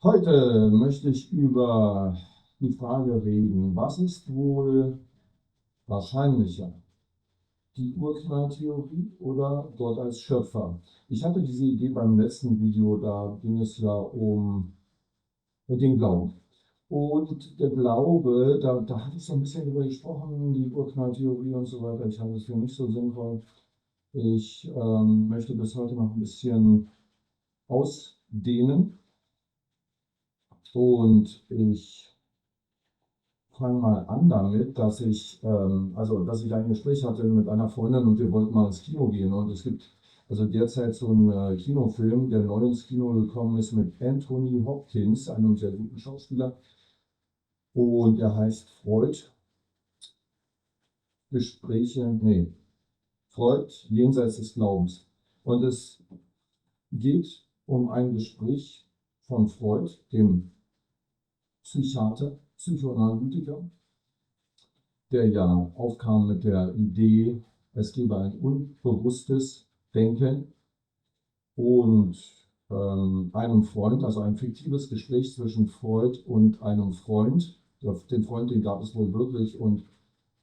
Heute möchte ich über die Frage reden, was ist wohl wahrscheinlicher, die Urknalltheorie oder Gott als Schöpfer? Ich hatte diese Idee beim letzten Video, da ging es ja um den Glauben. Und der Glaube, da hatte ich so ein bisschen drüber gesprochen, die Urknalltheorie und so weiter. Ich halte es für nicht so sinnvoll. Ich möchte das heute noch ein bisschen ausdehnen und ich fange mal an damit, dass ich ein Gespräch hatte mit einer Freundin und wir wollten mal ins Kino gehen. Und es gibt also derzeit so einen Kinofilm, der neu ins Kino gekommen ist mit Anthony Hopkins, einem sehr guten Schauspieler. Und er heißt Freud jenseits des Glaubens. Und es geht um ein Gespräch von Freud, dem Psychiater, Psychoanalytiker, der ja aufkam mit der Idee, es gebe ein unbewusstes Denken und einem Freund, also ein fiktives Gespräch zwischen Freud und einem Freund. Den Freund, den gab es wohl wirklich und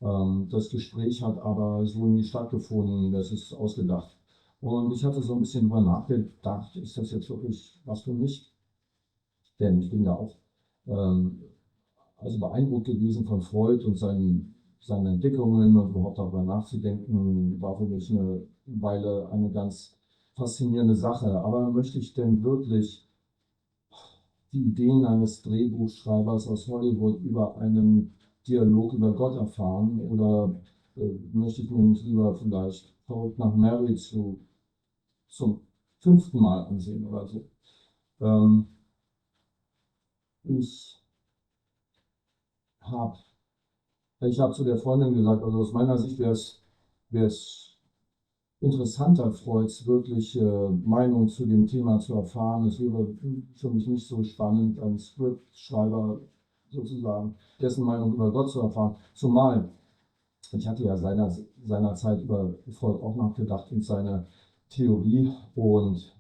das Gespräch hat aber so nie stattgefunden, das ist ausgedacht. Und ich hatte so ein bisschen drüber nachgedacht, ist das jetzt wirklich was für mich? Denn ich bin ja auch ähm, also beeindruckt gewesen von Freud und seinen Entdeckungen und überhaupt darüber nachzudenken, war für mich eine Weile eine ganz faszinierende Sache. Aber möchte ich denn wirklich die Ideen eines Drehbuchschreibers aus Hollywood über einen Dialog über Gott erfahren? Oder möchte ich mir nicht lieber vielleicht Verrückt nach Mary zum 5. Mal ansehen oder so? Ähm, ich habe Ich habe zu der Freundin gesagt, also aus meiner Sicht wäre es interessanter, Freuds wirkliche Meinung zu dem Thema zu erfahren. Es wäre für mich nicht so spannend, einen Scriptschreiber sozusagen, dessen Meinung über Gott zu erfahren. Zumal, ich hatte ja seinerzeit über Freud auch nachgedacht und seine Theorie. Und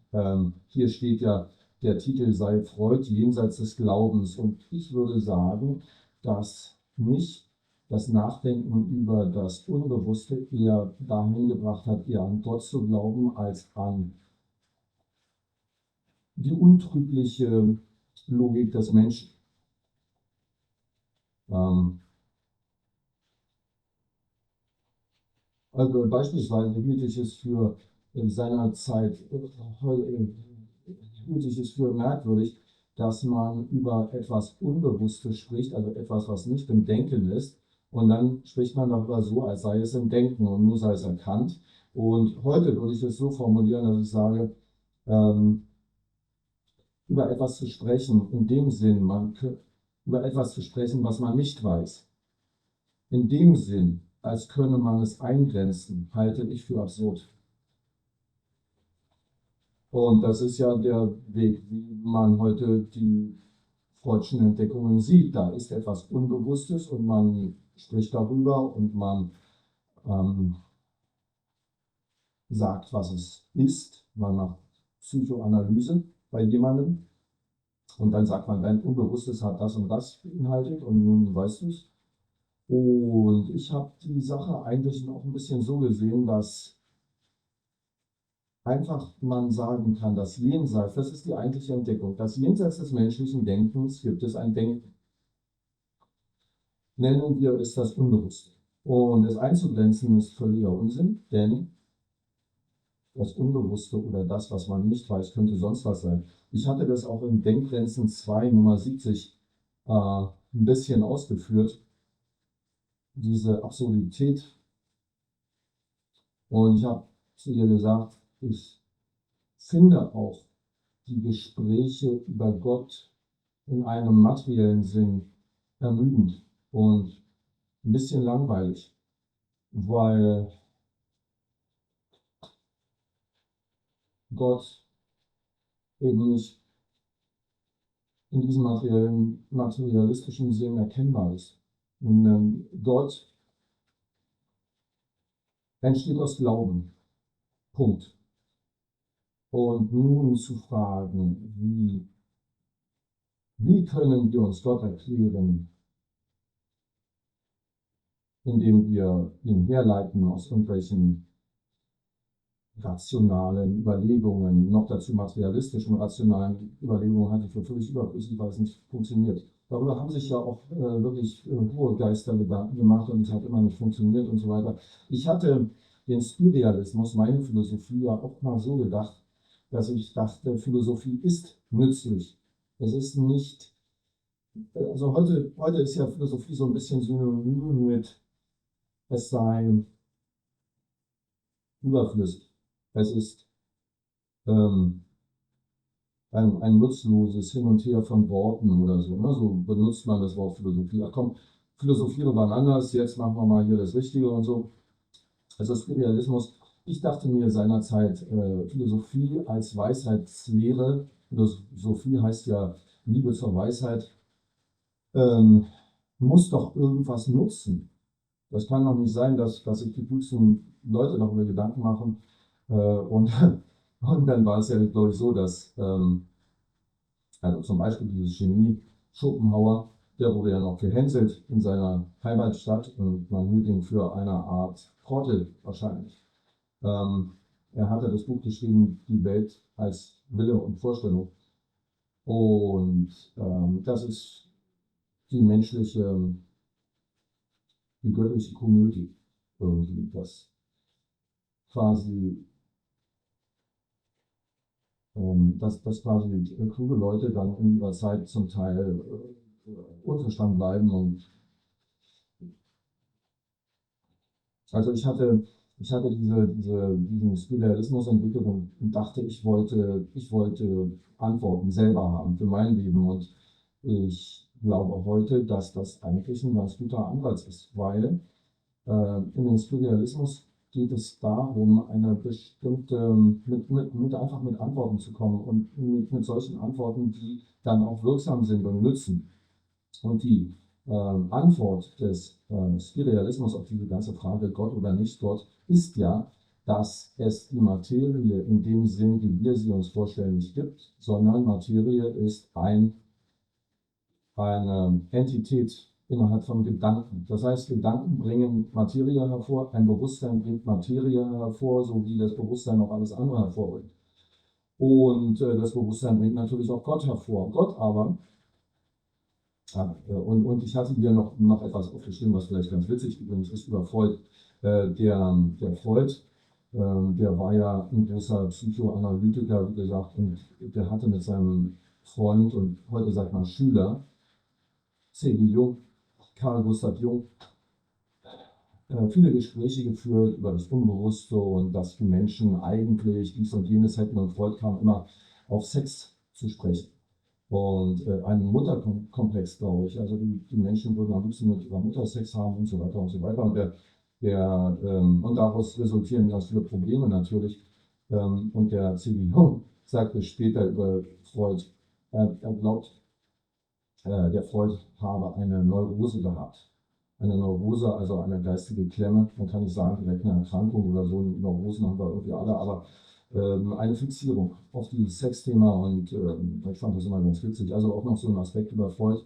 hier steht ja, der Titel sei Freud jenseits des Glaubens. Und ich würde sagen, dass mich das Nachdenken über das Unbewusste eher dahin gebracht hat, eher an Gott zu glauben, als an die untrügliche Logik des Menschen. Ähm, also beispielsweise hielt ich es für in seiner Zeit, hielt ich es für merkwürdig, dass man über etwas Unbewusstes spricht, also etwas, was nicht im Denken ist, und dann spricht man darüber so, als sei es im Denken und nur sei es erkannt. Und heute würde ich es so formulieren, dass ich sage, ähm, über etwas zu sprechen, in dem Sinn, über etwas zu sprechen, was man nicht weiß, in dem Sinn, als könne man es eingrenzen, halte ich für absurd. Und das ist ja der Weg, wie man heute die Freudschen Entdeckungen sieht. Da ist etwas Unbewusstes und man spricht darüber und man ähm, sagt, was es ist. Man macht Psychoanalyse bei jemandem und dann sagt man, dein Unbewusstes hat das und das beinhaltet und nun weißt du es. Und ich habe die Sache eigentlich noch ein bisschen so gesehen, dass einfach man sagen kann, das Jenseits, das ist die eigentliche Entdeckung, das Jenseits des menschlichen Denkens gibt es ein Denken. Nennen wir es das Unbewusste. Und es einzugrenzen ist völliger Unsinn, denn das Unbewusste oder das, was man nicht weiß, könnte sonst was sein. Ich hatte das auch in Denkgrenzen 2 Nummer 70 ein bisschen ausgeführt, diese Absurdität. Und ich habe zu ihr gesagt, ich finde auch die Gespräche über Gott in einem materiellen Sinn ermüdend und ein bisschen langweilig, weil Gott eben nicht in diesem materialistischen Sinn erkennbar ist. Und, Gott entsteht aus Glauben. Punkt. Und nun zu fragen, wie Wie können wir uns Gott erklären, indem wir ihn herleiten aus irgendwelchen rationalen Überlegungen, noch dazu materialistischen rationalen Überlegungen, halte ich für völlig überflüssig, weil es nicht funktioniert. Darüber haben sich ja auch wirklich hohe Geister Gedanken gemacht und es hat immer nicht funktioniert und so weiter. Ich hatte den Spiritualismus, meine Philosophie, ja auch mal so gedacht, dass ich dachte, Philosophie ist nützlich. Es ist nicht, also heute ist ja Philosophie so ein bisschen synonym mit, es sei überflüssig. Es ist ähm, ein nutzloses Hin und Her von Worten oder so. Ne? So benutzt man das Wort Philosophie. Ach komm, philosophieren waren anders, jetzt machen wir mal hier das Richtige und so. Also Spiritualismus, ich dachte mir seinerzeit, Philosophie als Weisheitslehre, Philosophie heißt ja Liebe zur Weisheit, ähm, muss doch irgendwas nutzen. Das kann doch nicht sein, dass sich die klügsten Leute darüber Gedanken machen. Und, und dann war es ja, glaube ich, so, dass also zum Beispiel dieses Genie Schopenhauer, der wurde ja noch gehänselt in seiner Heimatstadt und man hielt ihn für eine Art Trottel wahrscheinlich. Er hatte das Buch geschrieben, Die Welt als Wille und Vorstellung. Und das ist die menschliche, die göttliche Komödie irgendwie, dass quasi dass quasi kluge Leute dann in ihrer Zeit zum Teil unverstanden bleiben. Und also ich hatte diesen Spiritualismus entwickelt und dachte, ich wollte Antworten selber haben für mein Leben. Und ich glaube heute, dass das eigentlich ein ganz guter Ansatz ist, weil in dem Spiritualismus geht es darum, eine bestimmte, einfach mit Antworten zu kommen und mit solchen Antworten, die dann auch wirksam sind und nützen. Und die Antwort des Spiritualismus auf diese ganze Frage, Gott oder nicht Gott, ist ja, dass es die Materie in dem Sinn, wie wir sie uns vorstellen, nicht gibt, sondern Materie ist eine Entität innerhalb von Gedanken. Das heißt, Gedanken bringen Materie hervor, ein Bewusstsein bringt Materie hervor, so wie das Bewusstsein auch alles andere hervorbringt. Und das Bewusstsein bringt natürlich auch Gott hervor. Gott aber, und ich hatte hier noch etwas aufgeschrieben, was vielleicht ganz witzig übrigens ist, über Freud. Der Freud, der war ja ein großer Psychoanalytiker, wie gesagt, und der hatte mit seinem Freund und heute sagt man Schüler, C.G. Jung, Carl Gustav Jung, viele Gespräche geführt über das Unbewusste und dass die Menschen eigentlich dies und jenes hätten, und Freud kam immer auf Sex zu sprechen. Und einen Mutterkomplex, glaube ich. Also die Menschen würden am liebsten mit ihrer Mutter Sex haben und so weiter und so weiter. Und daraus resultieren ganz viele Probleme natürlich. Und der C.G. Jung sagte später über Freud, er glaubt, der Freud habe eine Neurose gehabt. Eine Neurose, also eine geistige Klemme. Man kann nicht sagen, direkt eine Erkrankung oder so. Neurosen haben wir irgendwie alle, aber eine Fixierung auf dieses Sexthema. Und ich fand das immer ganz witzig. Also auch noch so ein Aspekt über Freud.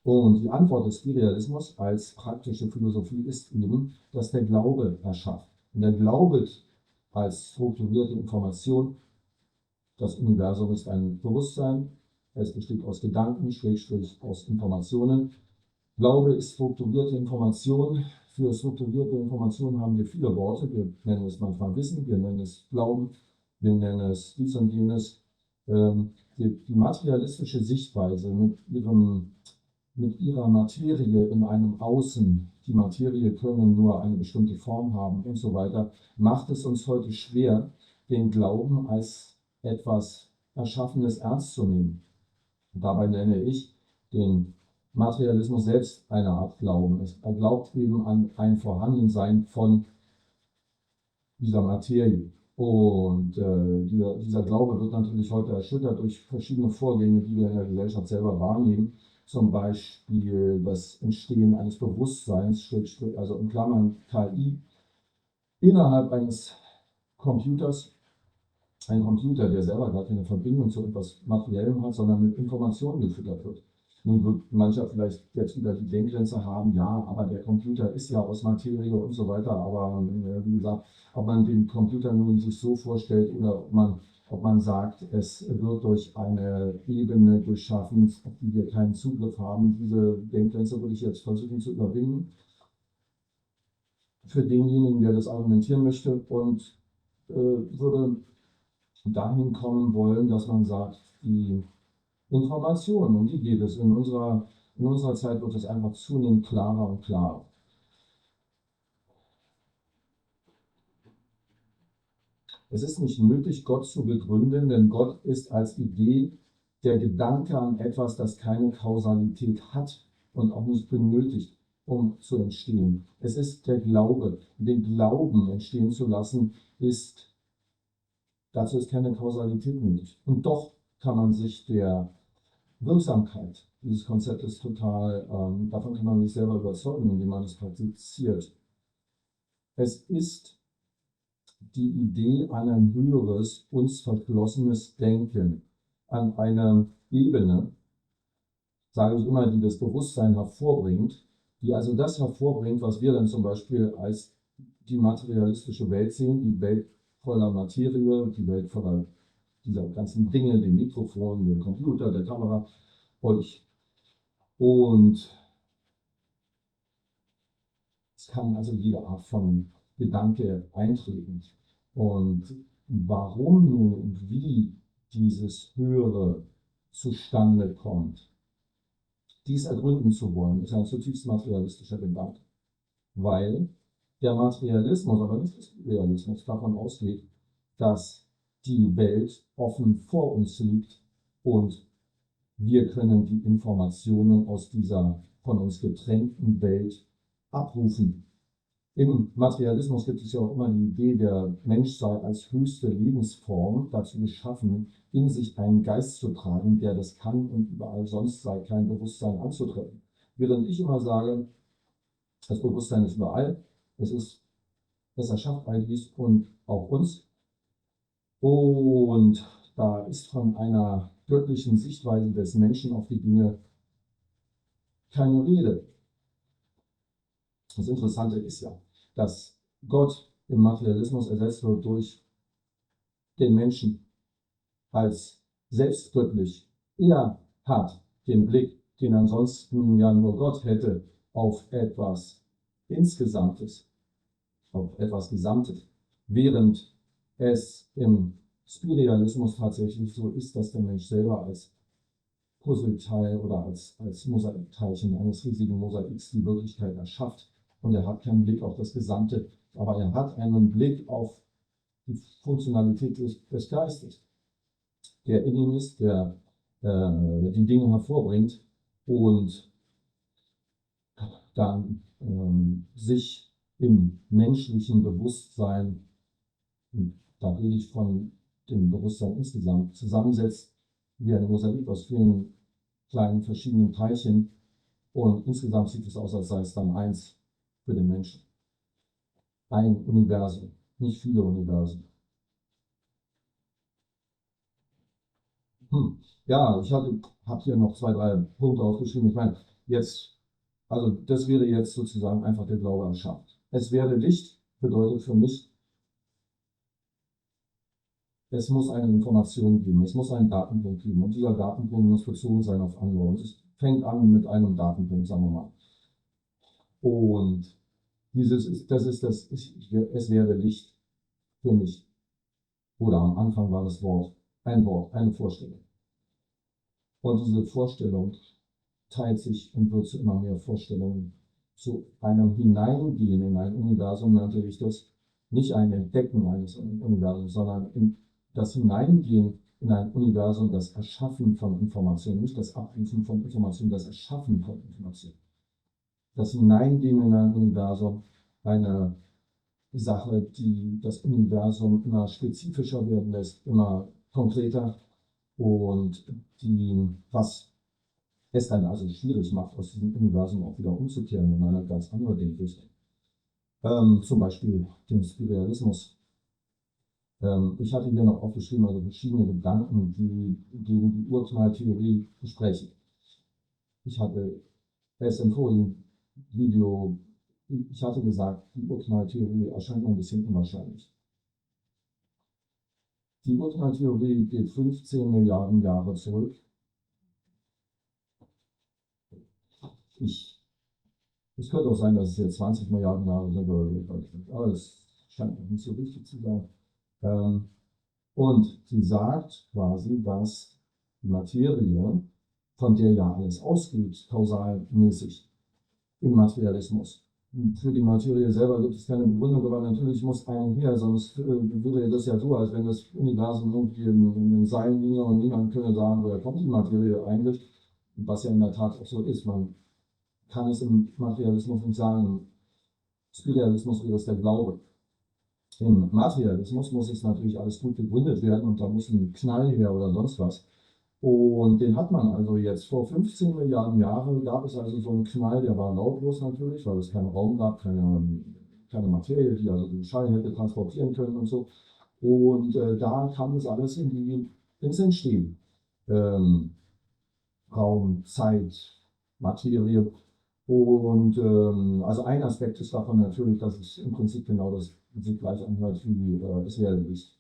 Und die Antwort des Spiritualismus als praktische Philosophie ist eben, dass der Glaube erschafft. Und der Glaube als strukturierte Information, das Universum ist ein Bewusstsein, es besteht aus Gedanken, Schrägstrich aus Informationen. Glaube ist strukturierte Information. Für strukturierte Information haben wir viele Worte. Wir nennen es manchmal Wissen, wir nennen es Glauben, wir nennen es dies und jenes. Die materialistische Sichtweise mit ihrer Materie in einem Außen, die Materie können nur eine bestimmte Form haben und so weiter, macht es uns heute schwer, den Glauben als etwas Erschaffenes ernst zu nehmen. Und dabei nenne ich den Materialismus selbst eine Art Glauben. Er glaubt eben an ein Vorhandensein von dieser Materie. Und dieser Glaube wird natürlich heute erschüttert durch verschiedene Vorgänge, die wir in der Gesellschaft selber wahrnehmen. Zum Beispiel das Entstehen eines Bewusstseins, also in Klammern KI, innerhalb eines Computers, ein Computer, der selber gar keine Verbindung zu etwas Materiellem hat, sondern mit Informationen gefüttert wird. Nun wird mancher vielleicht jetzt wieder die Denkgrenze haben, ja, aber der Computer ist ja aus Materie und so weiter, aber wie gesagt, ob man den Computer nun sich so vorstellt oder ob man sagt, es wird durch eine Ebene geschaffen, auf die wir keinen Zugriff haben, diese Denkgrenze würde ich jetzt versuchen zu überwinden für denjenigen, der das argumentieren möchte, und würde dahin kommen wollen, dass man sagt, die Information, um die geht es. In unserer Zeit wird es einfach zunehmend klarer und klarer. Es ist nicht nötig, Gott zu begründen, denn Gott ist als Idee der Gedanke an etwas, das keine Kausalität hat und auch nicht benötigt, um zu entstehen. Es ist der Glaube. Den Glauben entstehen zu lassen, dazu ist keine Kausalität nötig. Und doch kann man sich der Wirksamkeit dieses Konzeptes davon kann man sich selber überzeugen, indem man es praktiziert. Es ist die Idee an ein höheres, uns verschlossenes Denken, an einer Ebene, sage ich immer, die das Bewusstsein hervorbringt, die also das hervorbringt, was wir dann zum Beispiel als die materialistische Welt sehen, die Welt voller Materie, die Welt voller dieser ganzen Dinge, den Mikrofon, den Computer, der Kamera, euch. Und es kann also jede Art von Gedanke eintreten. Und warum nun und wie dieses Höhere zustande kommt, dies ergründen zu wollen, ist ein zutiefst materialistischer Gedanke. Weil der Materialismus, aber nicht des Realismus, davon ausgeht, dass die Welt offen vor uns liegt und wir können die Informationen aus dieser von uns getrennten Welt abrufen. Im Materialismus gibt es ja auch immer die Idee, der Mensch sei als höchste Lebensform dazu geschaffen, in sich einen Geist zu tragen, der das kann und überall sonst sei kein Bewusstsein anzutreffen. Während ich immer sage, das Bewusstsein ist überall, es erschafft all dies und auch uns. Und da ist von einer göttlichen Sichtweise des Menschen auf die Dinge keine Rede. Das Interessante ist ja, dass Gott im Materialismus ersetzt wird durch den Menschen als selbstgöttlich. Er hat den Blick, den ansonsten ja nur Gott hätte, auf etwas Insgesamtes, auf etwas Gesamtes, während es im Spiritualismus tatsächlich so ist, dass der Mensch selber als Puzzleteil oder als Mosaikteilchen eines riesigen Mosaiks die Wirklichkeit erschafft. Und er hat keinen Blick auf das Gesamte, aber er hat einen Blick auf die Funktionalität des Geistes, der in ihm ist, der die Dinge hervorbringt und dann sich im menschlichen Bewusstsein, und da rede ich von dem Bewusstsein insgesamt, zusammensetzt wie ein Mosaik aus vielen kleinen verschiedenen Teilchen, und insgesamt sieht es aus, als sei es dann eins für den Menschen. Ein Universum, nicht viele Universen. Ja, ich habe hier noch 2, 3 Punkte aufgeschrieben. Ich meine, also das wäre jetzt sozusagen einfach der Glaube erschafft. Es werde Licht bedeutet für mich, es muss eine Information geben, es muss einen Datenpunkt geben, und dieser Datenpunkt muss bezogen sein auf andere. Und es fängt an mit einem Datenpunkt, sagen wir mal. Und es wäre Licht für mich. Oder am Anfang war das Wort, eine Vorstellung. Und diese Vorstellung teilt sich und wird zu immer mehr Vorstellungen, zu einem Hineingehen in ein Universum, nannte ich das, nicht ein Entdecken eines Universums, sondern das Hineingehen in ein Universum, das Erschaffen von Informationen, nicht das Abrufen von Informationen, das Erschaffen von Informationen. Das Hineingehen in ein Universum, eine Sache, die das Universum immer spezifischer werden lässt, immer konkreter, und was es dann also schwierig macht, aus diesem Universum auch wieder umzukehren in eine ganz andere Denkrichtung. Zum Beispiel den Spiritualismus. Ich hatte hier noch aufgeschrieben, also verschiedene Gedanken, die gegen die Urknalltheorie sprechen. Ich hatte erst im vorigen Video, ich hatte gesagt, die Urknalltheorie erscheint mir ein bisschen unwahrscheinlich. Die Urknalltheorie geht 15 Milliarden Jahre zurück. Es könnte auch sein, dass es jetzt 20 Milliarden Jahre sind, aber das scheint noch nicht so richtig zu sein. Und sie sagt quasi, dass die Materie, von der ja alles ausgeht, kausalmäßig im Materialismus. Und für die Materie selber gibt es keine Begründung, aber natürlich muss ein her, sonst würde das ja so, als wenn das Universum irgendwie in den Seilen ginge und niemand könne sagen, woher kommt die Materie eigentlich, was ja in der Tat auch so ist. Man kann es im Materialismus nicht sagen. Im Spiritualismus wäre es der Glaube. Im Materialismus muss es natürlich alles gut begründet werden und da muss ein Knall her oder sonst was. Und den hat man also jetzt. Vor 15 Milliarden Jahren gab es also so einen Knall, der war lautlos natürlich, weil es keinen Raum gab, keine Materie, die also den Schall hätte transportieren können und so. Und da kam es alles ins Entstehen. Raum, Zeit, Materie. Und also ein Aspekt ist davon natürlich, dass es im Prinzip genau das sich gleich anhört wie Israel ist.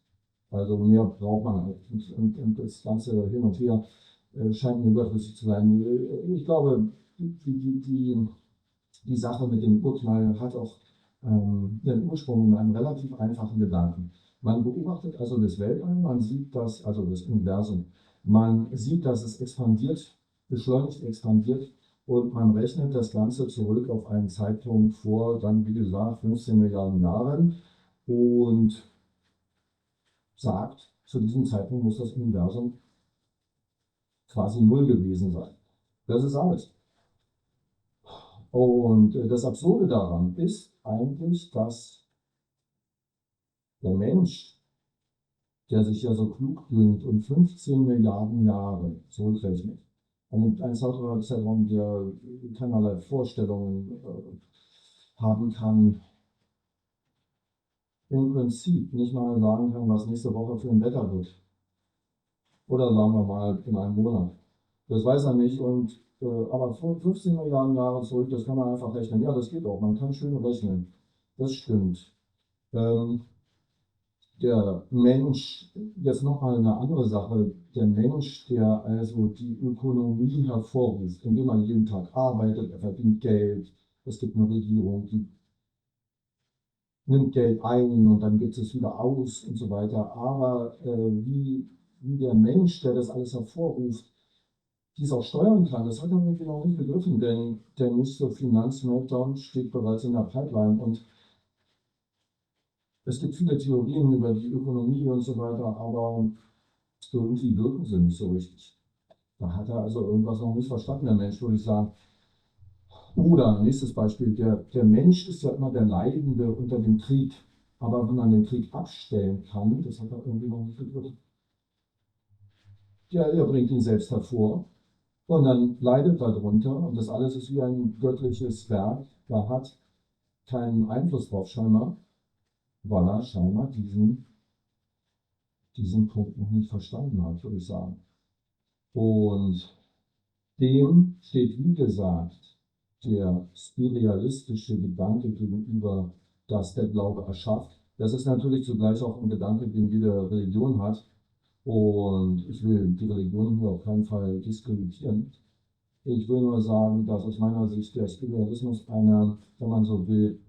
Also mehr braucht man eigentlich. Und das Ganze hin und her scheint mir überflüssig zu sein. Ich glaube, die Sache mit dem Urknall hat auch ihren Ursprung in einem relativ einfachen Gedanken. Man beobachtet also das Weltall, man sieht das, also das Universum, man sieht, dass es expandiert, beschleunigt expandiert und man rechnet das Ganze zurück auf einen Zeitpunkt vor, dann wie gesagt, 15 Milliarden Jahren und sagt, zu diesem Zeitpunkt muss das Universum quasi null gewesen sein. Das ist alles. Und das Absurde daran ist eigentlich, dass der Mensch, der sich ja so klug dünkt und 15 Milliarden Jahre zurückrechnet, ein Zeitraum, der keinerlei Vorstellungen haben kann, im Prinzip nicht mal sagen kann, was nächste Woche für ein Wetter wird. Oder sagen wir mal in einem Monat. Das weiß er nicht. Aber 15 Milliarden Jahre zurück, das kann man einfach rechnen. Ja, das geht auch. Man kann schön rechnen. Das stimmt. Der Mensch, jetzt nochmal eine andere Sache, der Mensch, der also die Ökonomie hervorruft, indem man jeden Tag arbeitet, er verdient Geld, es gibt eine Regierung, die nimmt Geld ein und dann gibt es wieder aus und so weiter. Aber wie der Mensch, der das alles hervorruft, dies auch steuern kann, das hat er irgendwie noch nicht begriffen, denn der nächste Finanzmeltdown steht bereits in der Pipeline und es gibt viele Theorien über die Ökonomie und so weiter, aber irgendwie wirken sie nicht so richtig. Da hat er also irgendwas noch nicht verstanden, der Mensch, würde ich sagen. Oder nächstes Beispiel, der Mensch ist ja immer der Leidende unter dem Krieg. Aber wenn man den Krieg abstellen kann, das hat er irgendwie noch nicht begriffen. Ja, er bringt ihn selbst hervor und dann leidet er darunter und das alles ist wie ein göttliches Werk. Da hat keinen Einfluss drauf scheinbar, weil er scheinbar diesen Punkt noch nicht verstanden hat, würde ich sagen. Und dem steht, wie gesagt, der spiritualistische Gedanke gegenüber, dass der Glaube erschafft. Das ist natürlich zugleich auch ein Gedanke, den jede Religion hat. Und ich will die Religion hier auf keinen Fall diskreditieren. Ich will nur sagen, dass aus meiner Sicht der Spiritualismus eine, wenn man so will,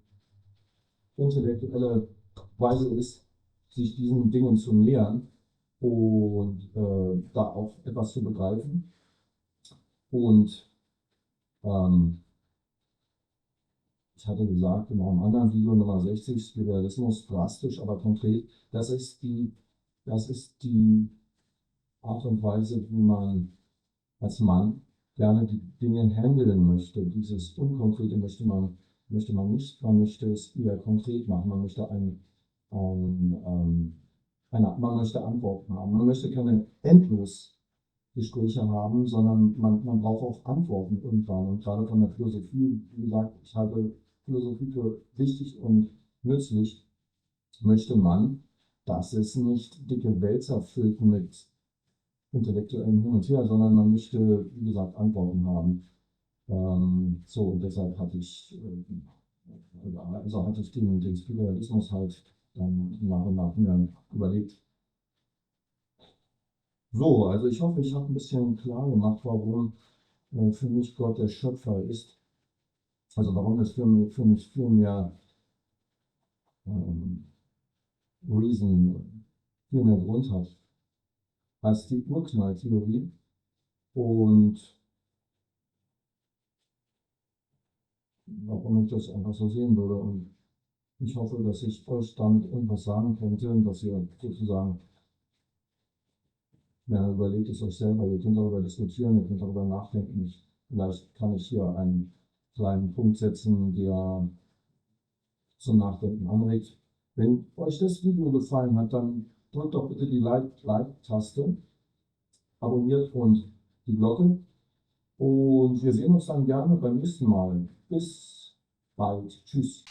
intellektuelle Weise ist, sich diesen Dingen zu nähern und da auch etwas zu begreifen. Und ich hatte gesagt in einem anderen Video, Nummer 60, Spiritualismus drastisch, aber konkret, das ist die Art und Weise, wie man als Mann gerne die Dinge handeln möchte. Dieses Unkonkrete möchte man nicht, man möchte es eher konkret machen, man möchte man möchte Antworten haben, man möchte keine Endlosgespräche haben, sondern man braucht auch Antworten irgendwann. Und gerade von der Philosophie, wie gesagt, ich halte Philosophie für wichtig und nützlich, möchte man dass es nicht dicke Wälzer füllt mit intellektuellem Hin und Her, sondern man möchte, wie gesagt, Antworten haben. So, und deshalb hatte ich, also hatte ich den Spiritualismus halt dann nach und nach mir überlegt. So, also ich hoffe, ich habe ein bisschen klar gemacht, warum für mich Gott der Schöpfer ist. Also warum es für mich viel mehr Reason, viel mehr Grund hat als die Urknalltheorie. Und warum ich das einfach so sehen würde. Und ich hoffe, dass ich euch damit irgendwas sagen konnte, dass ihr sozusagen, ja, überlegt es euch selber, ihr könnt darüber diskutieren, ihr könnt darüber nachdenken. Vielleicht kann ich hier einen kleinen Punkt setzen, der zum Nachdenken anregt. Wenn euch das Video gefallen hat, dann drückt doch bitte die Like-Taste, abonniert und die Glocke. Und wir sehen uns dann gerne beim nächsten Mal. Bis bald. Tschüss.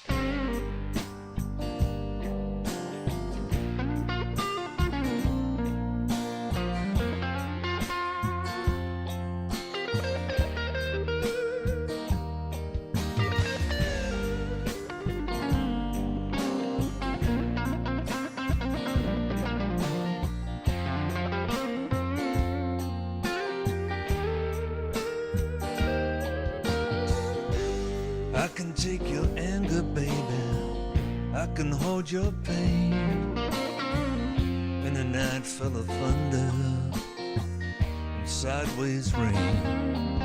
I can take your anger, baby. I can hold your pain. In a night full of thunder and sideways rain.